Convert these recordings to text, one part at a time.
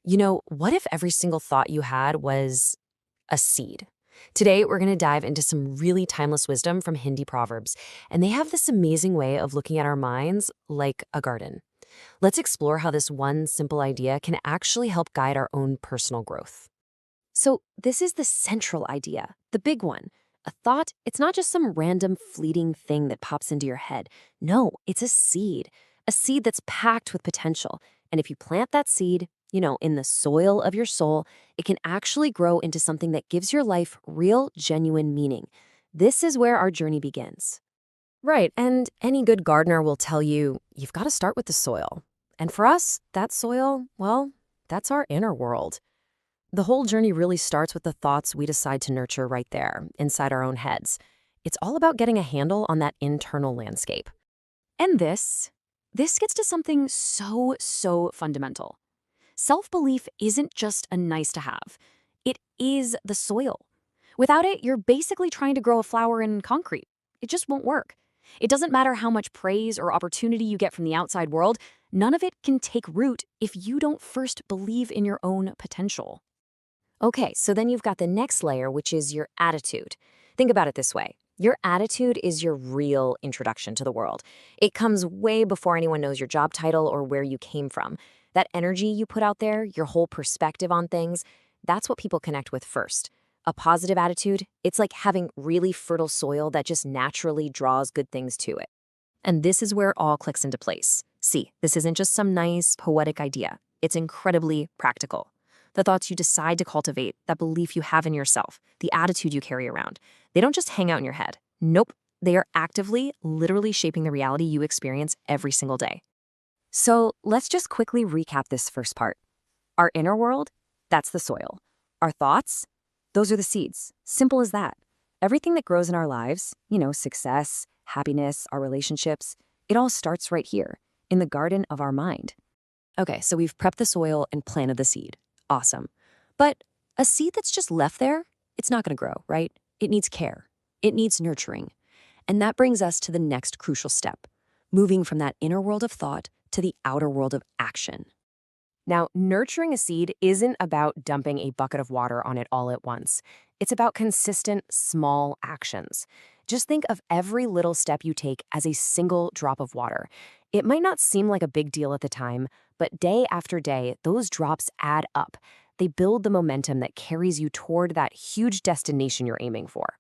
What if every single thought you had was a seed? Today, we're going to dive into some really timeless wisdom from Hindi proverbs, and they have this amazing way of looking at our minds like a garden. Let's explore how this one simple idea can actually help guide our own personal growth. So, this is the central idea, the big one. A thought, it's not just some random fleeting thing that pops into your head. No, it's a seed that's packed with potential. And if you plant that seed, in the soil of your soul, it can actually grow into something that gives your life real, genuine meaning. This is where our journey begins. Right, and any good gardener will tell you you've got to start with the soil. And for us, that soil, well, that's our inner world. The whole journey really starts with the thoughts we decide to nurture right there, inside our own heads. It's all about getting a handle on that internal landscape. And this gets to something so fundamental. Self-belief isn't just a nice to have. It is the soil. Without it, you're basically trying to grow a flower in concrete. It just won't work. It doesn't matter how much praise or opportunity you get from the outside world, none of it can take root if you don't first believe in your own potential. Okay, so then you've got the next layer, which is your attitude. Think about it this way. Your attitude is your real introduction to the world. It comes way before anyone knows your job title or where you came from. That energy you put out there, your whole perspective on things, that's what people connect with first. A positive attitude, it's like having really fertile soil that just naturally draws good things to it. And this is where it all clicks into place. See, this isn't just some nice, poetic idea. It's incredibly practical. The thoughts you decide to cultivate, that belief you have in yourself, the attitude you carry around, they don't just hang out in your head. Nope, they are actively, literally shaping the reality you experience every single day. So let's just quickly recap this first part. Our inner world, that's the soil. Our thoughts, those are the seeds. Simple as that. Everything that grows in our lives, success, happiness, our relationships, it all starts right here, in the garden of our mind. Okay, so we've prepped the soil and planted the seed. Awesome. But a seed that's just left there, it's not going to grow, right? It needs care. It needs nurturing. And that brings us to the next crucial step, moving from that inner world of thought to the outer world of action. Now, nurturing a seed isn't about dumping a bucket of water on it all at once. It's about consistent, small actions. Just think of every little step you take as a single drop of water. It might not seem like a big deal at the time, but day after day, those drops add up. They build the momentum that carries you toward that huge destination you're aiming for.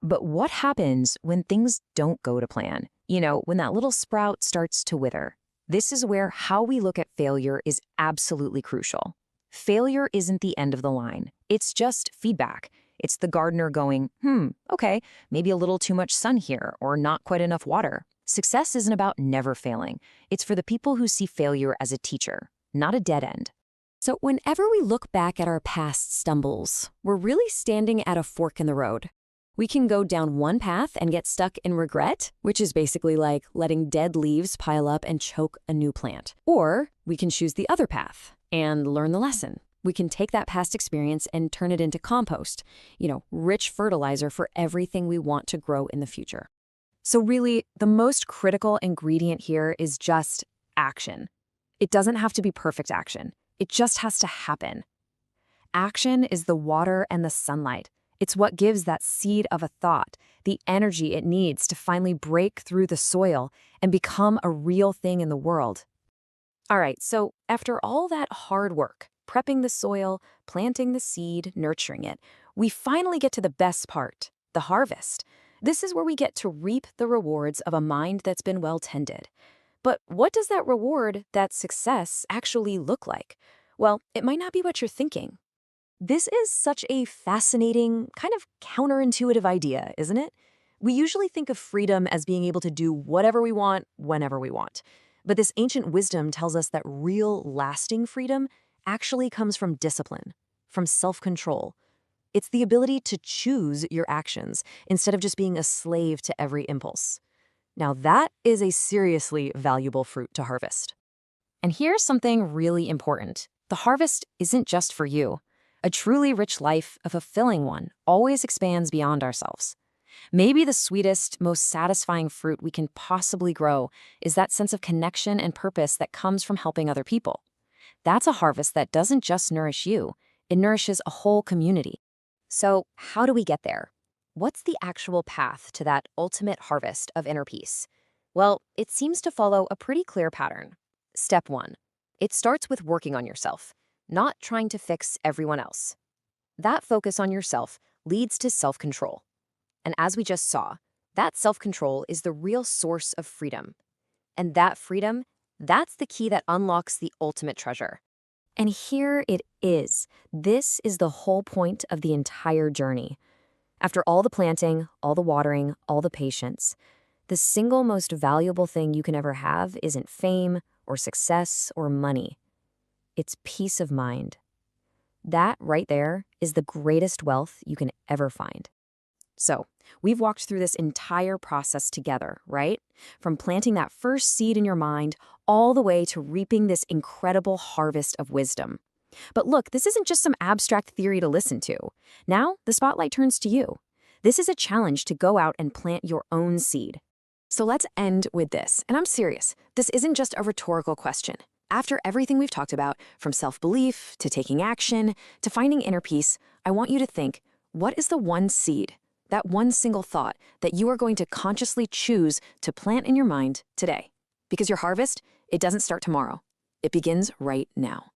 But what happens when things don't go to plan? When that little sprout starts to wither? This is where how we look at failure is absolutely crucial. Failure isn't the end of the line. It's just feedback. It's the gardener going, okay, maybe a little too much sun here or not quite enough water. Success isn't about never failing. It's for the people who see failure as a teacher, not a dead end. So whenever we look back at our past stumbles, we're really standing at a fork in the road. We can go down one path and get stuck in regret, which is basically like letting dead leaves pile up and choke a new plant. Or we can choose the other path and learn the lesson. We can take that past experience and turn it into compost, rich fertilizer for everything we want to grow in the future. So really, the most critical ingredient here is just action. It doesn't have to be perfect action. It just has to happen. Action is the water and the sunlight. It's what gives that seed of a thought the energy it needs to finally break through the soil and become a real thing in the world. All right, so after all that hard work, prepping the soil, planting the seed, nurturing it, we finally get to the best part, the harvest. This is where we get to reap the rewards of a mind that's been well tended. But what does that reward, that success, actually look like? Well, it might not be what you're thinking. This is such a fascinating, kind of counterintuitive idea, isn't it? We usually think of freedom as being able to do whatever we want, whenever we want. But this ancient wisdom tells us that real, lasting freedom actually comes from discipline, from self-control. It's the ability to choose your actions instead of just being a slave to every impulse. Now that is a seriously valuable fruit to harvest. And here's something really important. The harvest isn't just for you. A truly rich life, a fulfilling one, always expands beyond ourselves. Maybe the sweetest, most satisfying fruit we can possibly grow is that sense of connection and purpose that comes from helping other people. That's a harvest that doesn't just nourish you, it nourishes a whole community. So, how do we get there? What's the actual path to that ultimate harvest of inner peace? Well, it seems to follow a pretty clear pattern. Step one, it starts with working on yourself, not trying to fix everyone else. That focus on yourself leads to self control. And as we just saw, that self control is the real source of freedom. And that freedom, that's the key that unlocks the ultimate treasure. And here it is. This is the whole point of the entire journey. After all the planting, all the watering, all the patience, the single most valuable thing you can ever have isn't fame or success or money. It's peace of mind. That right there is the greatest wealth you can ever find. So, we've walked through this entire process together, right? From planting that first seed in your mind all the way to reaping this incredible harvest of wisdom. But look, this isn't just some abstract theory to listen to. Now, the spotlight turns to you. This is a challenge to go out and plant your own seed. So let's end with this. And I'm serious, this isn't just a rhetorical question. After everything we've talked about, from self-belief to taking action to finding inner peace, I want you to think, what is the one seed, that one single thought that you are going to consciously choose to plant in your mind today? Because your harvest, it doesn't start tomorrow. It begins right now.